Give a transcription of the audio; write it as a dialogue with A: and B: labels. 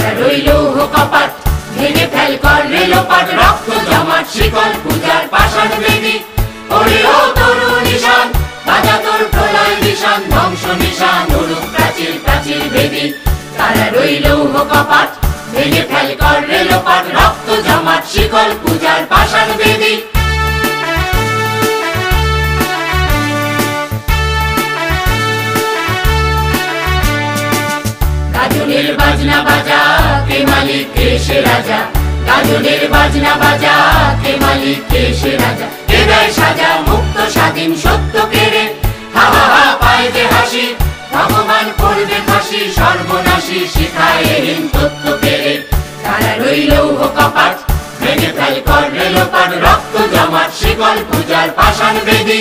A: তারা রইল কপাট, ভেঙে ফেল কর রেলোপাট, রক্ত জমাট শিকল পূজার পাষাণ বেদী। ওরে ও তরু নিশান, বাজা তোর প্রলয় নিশান, ধ্বংস নিশান উড়ুক প্রাচীর প্রাচীর বেদী। তারা রইল কপাট, ভেঙে ফেল কর রেলোপাট, রক্ত জমাট শিকল পূজার পাষাণ বেদী। গাজনের বাজনা বাজা, কে মালিক কে সে রাজা। গাজনের বাজনা বাজা, কে মালিক কে সে রাজা। কে দেয় সাজা মুক্ত স্বাধীন সত্য কেড়ে, হা হা হা পায় যে হাসি, ভগবান করবে ফাঁসি সর্বনাশী শিখায় হীন তত্ত্ব কেড়ে। তারা রইল কপাট, ভেঙে ফেল কর রেলোপাট, রক্ত জমাট শিকল পূজার পাষাণ বেদী।